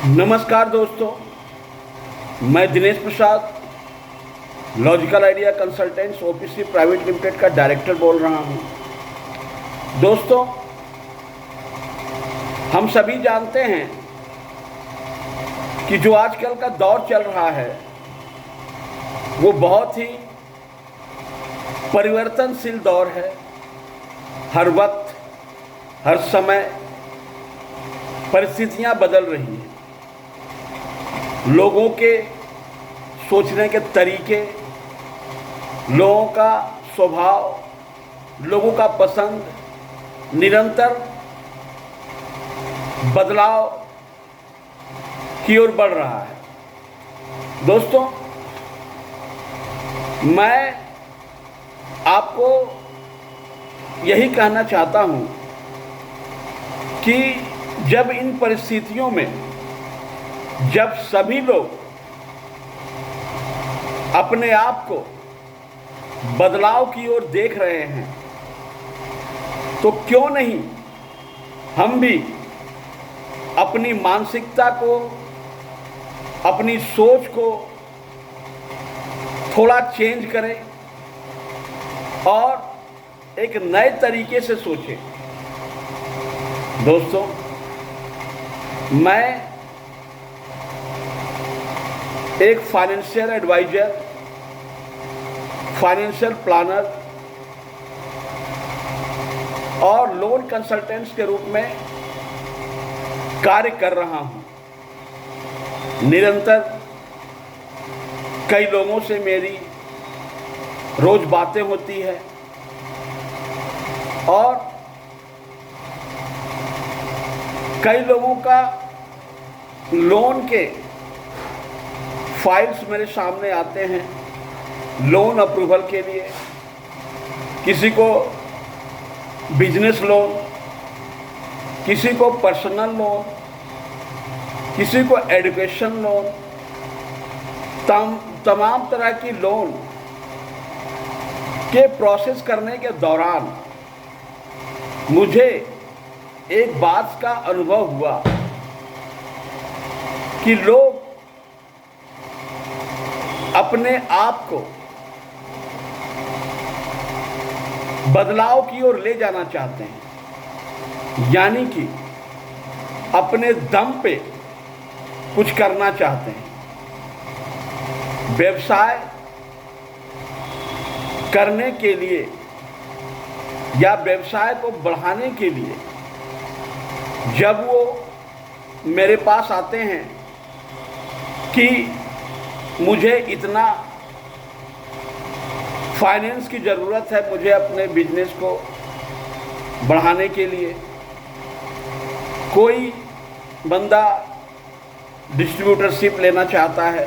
नमस्कार दोस्तों, मैं Dinesh Prasad logical idea consultants OPC private limited का डायरेक्टर बोल रहा हूं। दोस्तों, हम सभी जानते हैं कि जो आजकल का दौर चल रहा है वो बहुत ही परिवर्तनशील दौर है। हर वक्त हर समय परिस्थितियां बदल रही हैं। लोगों के सोचने के तरीके, लोगों का स्वभाव, लोगों का पसंद निरंतर बदलाव की ओर बढ़ रहा है। दोस्तों, मैं आपको यही कहना चाहता हूं कि जब इन परिस्थितियों में जब सभी लोग अपने आप को बदलाव की ओर देख रहे हैं, तो क्यों नहीं हम भी अपनी मानसिकता को, अपनी सोच को थोड़ा चेंज करें और एक नए तरीके से सोचें। दोस्तों, मैं एक फाइनेंशियल एडवाइजर, फाइनेंशियल प्लानर और लोन कंसल्टेंट्स के रूप में कार्य कर रहा हूं। निरंतर कई लोगों से मेरी रोज बातें होती है और कई लोगों का लोन के फाइल्स मेरे सामने आते हैं लोन अप्रूवल के लिए। किसी को बिजनेस लोन, किसी को पर्सनल लोन, किसी को एजुकेशन लोन, तमाम तरह की लोन के प्रोसेस करने के दौरान मुझे एक बात का अनुभव हुआ कि लोग अपने आप को बदलाव की ओर ले जाना चाहते हैं, यानी कि अपने दम पे कुछ करना चाहते हैं। व्यवसाय करने के लिए या व्यवसाय को बढ़ाने के लिए जब वो मेरे पास आते हैं कि मुझे इतना फाइनेंस की ज़रूरत है, मुझे अपने बिजनेस को बढ़ाने के लिए, कोई बंदा डिस्ट्रीब्यूटरशिप लेना चाहता है,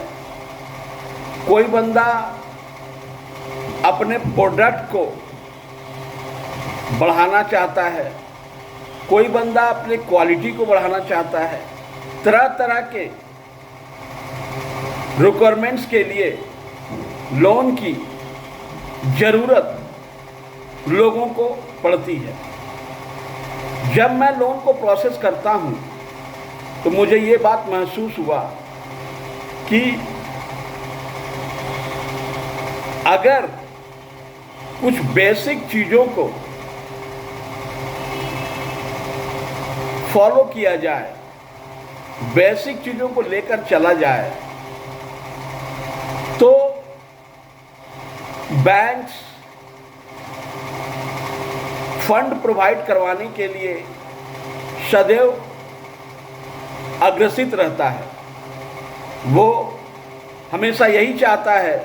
कोई बंदा अपने प्रोडक्ट को बढ़ाना चाहता है, कोई बंदा अपनी क्वालिटी को बढ़ाना चाहता है। तरह तरह के रिक्वायरमेंट्स के लिए लोन की ज़रूरत लोगों को पड़ती है। जब मैं लोन को प्रोसेस करता हूं तो मुझे ये बात महसूस हुआ कि अगर कुछ बेसिक चीज़ों को फॉलो किया जाए, बेसिक चीज़ों को लेकर चला जाए, तो बैंक्स फंड प्रोवाइड करवाने के लिए सदैव अग्रसित रहता है। वो हमेशा यही चाहता है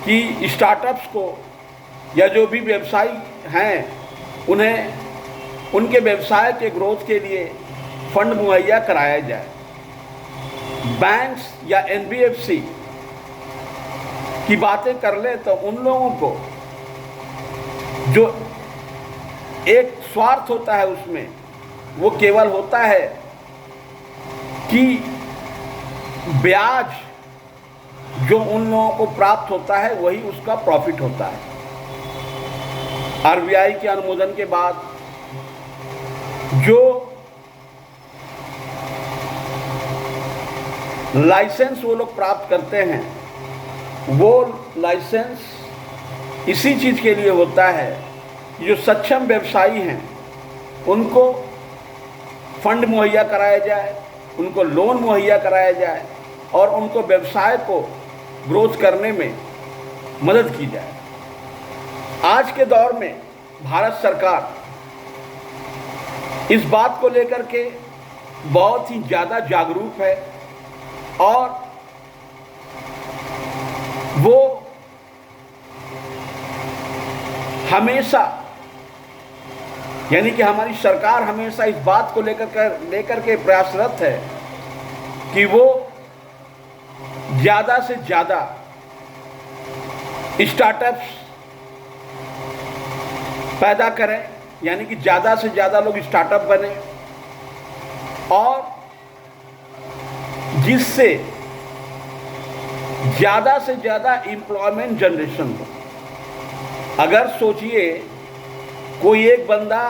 कि स्टार्टअप्स को या जो भी व्यवसायी हैं उन्हें उनके व्यवसाय के ग्रोथ के लिए फंड मुहैया कराया जाए। बैंक्स या एनबीएफसी की बातें कर ले तो उन लोगों को जो एक स्वार्थ होता है उसमें, वो केवल होता है कि ब्याज जो उन लोगों को प्राप्त होता है वही उसका प्रॉफिट होता है। आरबीआई के अनुमोदन के बाद जो लाइसेंस वो लोग प्राप्त करते हैं, वो लाइसेंस इसी चीज़ के लिए होता है कि जो सक्षम व्यवसायी हैं उनको फंड मुहैया कराया जाए, उनको लोन मुहैया कराया जाए और उनको व्यवसाय को ग्रोथ करने में मदद की जाए। आज के दौर में भारत सरकार इस बात को लेकर के बहुत ही ज़्यादा जागरूक है और वो हमेशा, यानी कि हमारी सरकार हमेशा इस बात को लेकर के प्रयासरत है कि वो ज़्यादा से ज़्यादा स्टार्टअप्स पैदा करें, यानी कि ज़्यादा से ज़्यादा लोग स्टार्टअप बने और जिससे ज़्यादा से ज़्यादा एम्प्लॉयमेंट जनरेशन हो। अगर सोचिए कोई एक बंदा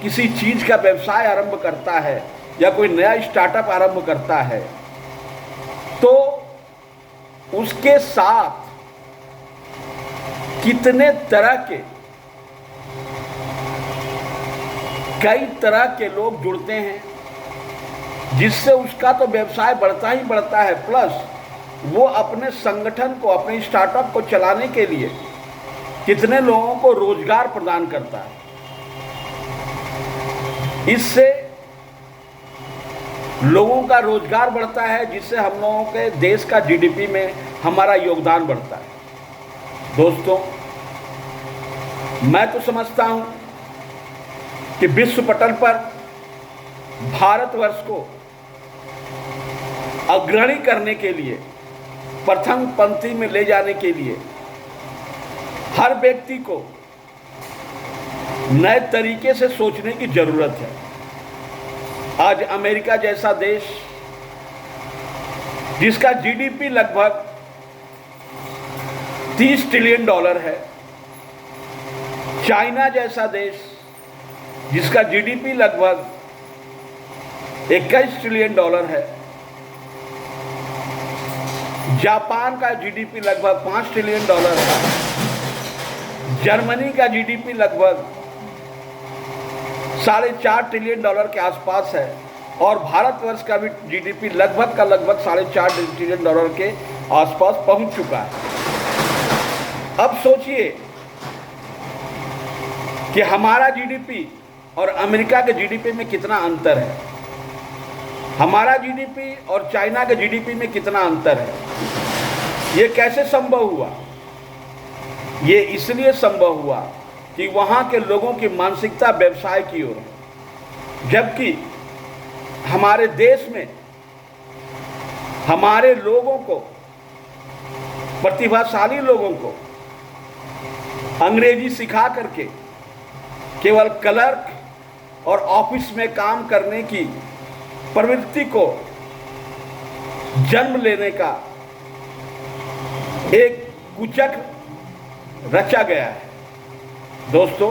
किसी चीज़ का व्यवसाय आरंभ करता है या कोई नया स्टार्टअप आरंभ करता है तो उसके साथ कितने तरह के कई तरह के लोग जुड़ते हैं, जिससे उसका तो व्यवसाय बढ़ता ही बढ़ता है, प्लस वो अपने संगठन को, अपने स्टार्टअप को चलाने के लिए कितने लोगों को रोजगार प्रदान करता है। इससे लोगों का रोजगार बढ़ता है, जिससे हम लोगों के देश का जीडीपी में हमारा योगदान बढ़ता है। दोस्तों, मैं तो समझता हूं कि विश्व पटल पर भारतवर्ष को अग्रणी करने के लिए, प्रथम पंक्ति में ले जाने के लिए हर व्यक्ति को नए तरीके से सोचने की जरूरत है। आज अमेरिका जैसा देश, जिसका जीडीपी लगभग $30 ट्रिलियन है, चाइना जैसा देश जिसका जीडीपी लगभग $21 ट्रिलियन है, जापान का जीडीपी लगभग $5 ट्रिलियन है, जर्मनी का जीडीपी लगभग $4.5 ट्रिलियन के आसपास है और भारतवर्ष का भी जीडीपी लगभग $4.5 ट्रिलियन के आसपास पहुंच चुका है। अब सोचिए कि हमारा जीडीपी और अमेरिका के जीडीपी में कितना अंतर है, हमारा जीडीपी और चाइना के जीडीपी में कितना अंतर है। ये कैसे संभव हुआ? ये इसलिए संभव हुआ कि वहाँ के लोगों की मानसिकता व्यवसाय की ओर है, जबकि हमारे देश में हमारे लोगों को, प्रतिभाशाली लोगों को अंग्रेजी सिखा करके केवल क्लर्क और ऑफिस में काम करने की प्रवृत्ति को जन्म लेने का एक कुचक्र रचा गया है। दोस्तों,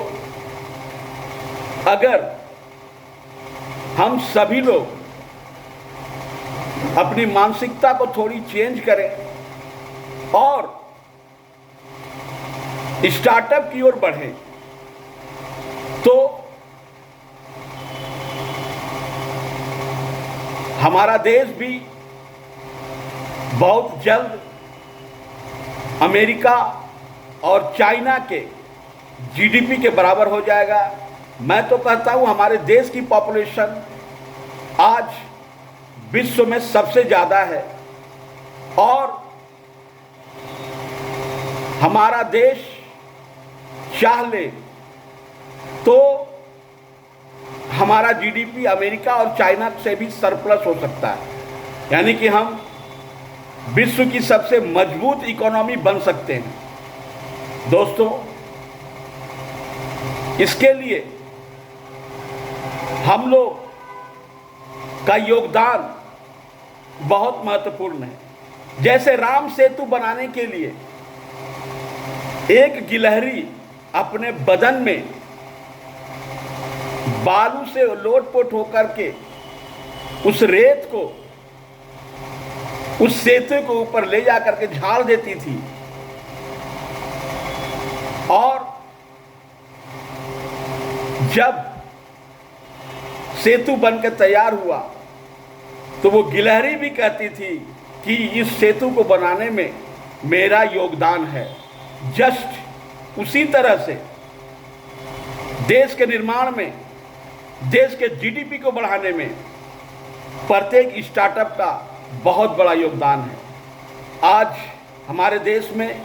अगर हम सभी लोग अपनी मानसिकता को थोड़ी चेंज करें और स्टार्टअप की ओर बढ़ें तो हमारा देश भी बहुत जल्द अमेरिका और चाइना के जीडीपी के बराबर हो जाएगा। मैं तो कहता हूं हमारे देश की पॉपुलेशन आज विश्व में सबसे ज़्यादा है और हमारा देश चाह ले तो हमारा जीडीपी अमेरिका और चाइना से भी सरप्लस हो सकता है, यानी कि हम विश्व की सबसे मजबूत इकोनॉमी बन सकते हैं। दोस्तों, इसके लिए हम लोग का योगदान बहुत महत्वपूर्ण है। जैसे राम सेतु बनाने के लिए एक गिलहरी अपने बदन में बालू से लोटपोट होकर के उस रेत को उस सेतु को ऊपर ले जाकर के झाड़ देती थी। और जब सेतु बनकर तैयार हुआ तो वो गिलहरी भी कहती थी कि इस सेतु को बनाने में मेरा योगदान है। जस्ट उसी तरह से देश के निर्माण में, देश के जीडीपी को बढ़ाने में प्रत्येक स्टार्टअप का बहुत बड़ा योगदान है। आज हमारे देश में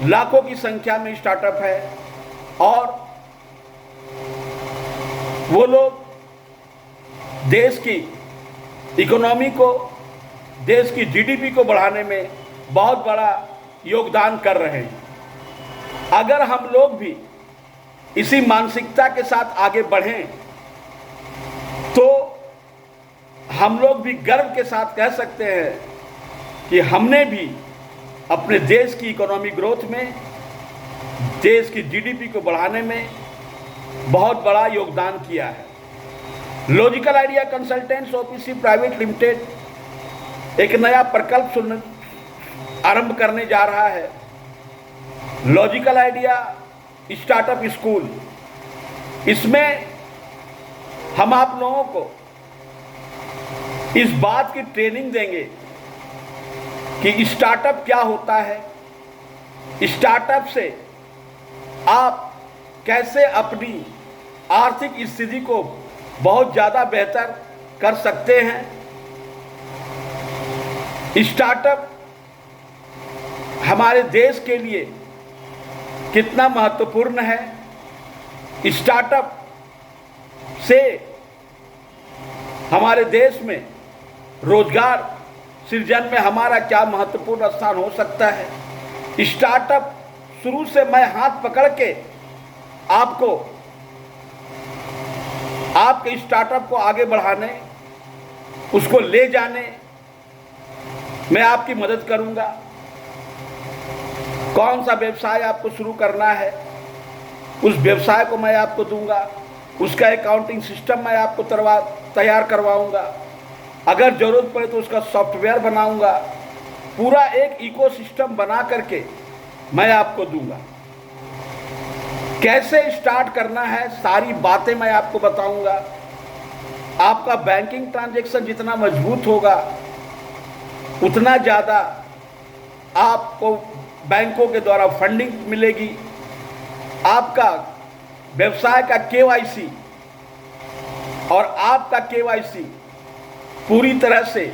लाखों की संख्या में स्टार्टअप है और वो लोग देश की इकोनॉमी को, देश की जीडीपी को बढ़ाने में बहुत बड़ा योगदान कर रहे हैं। अगर हम लोग भी इसी मानसिकता के साथ आगे बढ़ें तो हम लोग भी गर्व के साथ कह सकते हैं कि हमने भी अपने देश की इकोनॉमी ग्रोथ में, देश की जीडीपी को बढ़ाने में बहुत बड़ा योगदान किया है। Logical idea consultants OPC private limited एक नया प्रकल्प आरंभ करने जा रहा है, लॉजिकल आइडिया स्टार्टअप स्कूल। इसमें हम आप लोगों को इस बात की ट्रेनिंग देंगे कि स्टार्टअप क्या होता है, स्टार्टअप से आप कैसे अपनी आर्थिक स्थिति को बहुत ज़्यादा बेहतर कर सकते हैं। स्टार्टअप हमारे देश के लिए कितना महत्वपूर्ण है, स्टार्टअप से हमारे देश में रोजगार सृजन में हमारा क्या महत्वपूर्ण स्थान हो सकता है। स्टार्टअप शुरू से मैं हाथ पकड़ के आपको, आपके स्टार्टअप को आगे बढ़ाने, उसको ले जाने मैं आपकी मदद करूंगा। कौन सा व्यवसाय आपको शुरू करना है, उस व्यवसाय को मैं आपको दूंगा, उसका अकाउंटिंग सिस्टम मैं आपको तैयार करवाऊंगा। अगर जरूरत पड़े तो उसका सॉफ्टवेयर बनाऊंगा। पूरा एक इकोसिस्टम बना करके मैं आपको दूंगा। कैसे स्टार्ट करना है, सारी बातें मैं आपको बताऊंगा। आपका बैंकिंग ट्रांजैक्शन जितना मजबूत होगा उतना ज़्यादा आपको बैंकों के द्वारा फंडिंग मिलेगी। आपका व्यवसाय का केवाईसी और आपका केवाईसी पूरी तरह से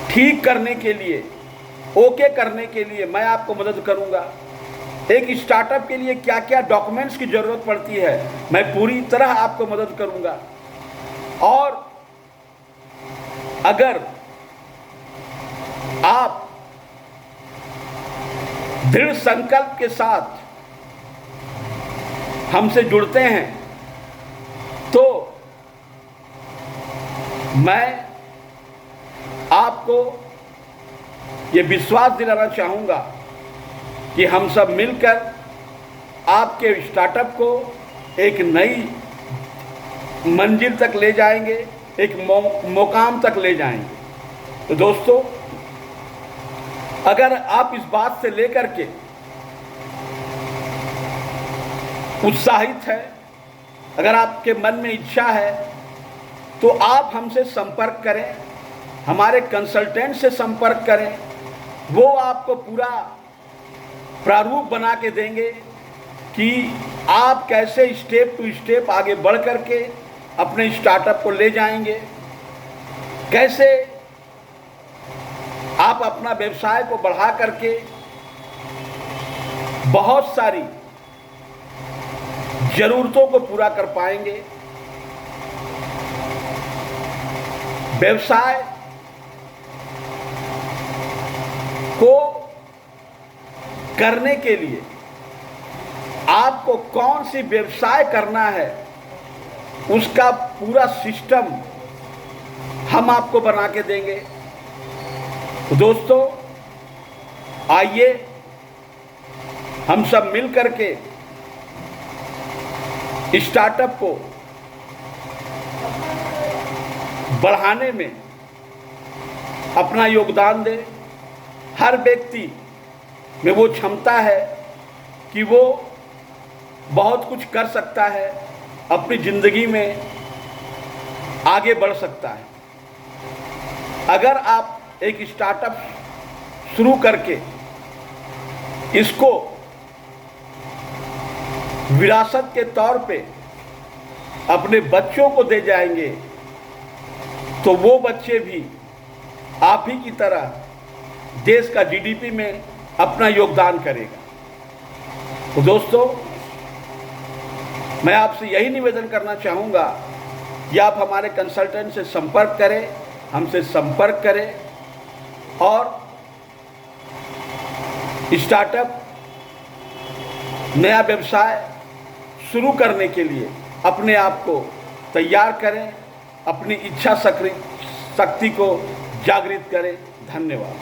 ठीक करने के लिए, ओके करने के लिए मैं आपको मदद करूंगा। एक स्टार्टअप के लिए क्या क्या डॉक्यूमेंट्स की ज़रूरत पड़ती है, मैं पूरी तरह आपको मदद करूंगा। और अगर आप दृढ़ संकल्प के साथ हमसे जुड़ते हैं तो मैं आपको ये विश्वास दिलाना चाहूँगा कि हम सब मिलकर आपके स्टार्टअप को एक नई मंजिल तक ले जाएंगे, एक मुकाम तक ले जाएंगे। तो दोस्तों, अगर आप इस बात से लेकर के उत्साहित है, अगर आपके मन में इच्छा है तो आप हमसे संपर्क करें, हमारे कंसल्टेंट से संपर्क करें। वो आपको पूरा प्रारूप बना के देंगे कि आप कैसे स्टेप टू स्टेप आगे बढ़ करके अपने स्टार्टअप को ले जाएंगे, कैसे आप अपना व्यवसाय को बढ़ा करके बहुत सारी जरूरतों को पूरा कर पाएंगे। व्यवसाय को करने के लिए आपको कौन सी व्यवसाय करना है, उसका पूरा सिस्टम हम आपको बना के देंगे। तो दोस्तों, आइए हम सब मिल करके स्टार्टअप को बढ़ाने में अपना योगदान दे। हर व्यक्ति में वो क्षमता है कि वो बहुत कुछ कर सकता है, अपनी ज़िंदगी में आगे बढ़ सकता है। अगर आप एक स्टार्टअप शुरू करके इसको विरासत के तौर पे अपने बच्चों को दे जाएंगे तो वो बच्चे भी आप ही की तरह देश का जीडीपी में अपना योगदान करेगा। तो दोस्तों, मैं आपसे यही निवेदन करना चाहूँगा कि आप हमारे कंसल्टेंट से संपर्क करें, हमसे संपर्क करें और स्टार्टअप, नया व्यवसाय शुरू करने के लिए अपने आप को तैयार करें, अपनी इच्छा शक्ति को जागृत करें। धन्यवाद।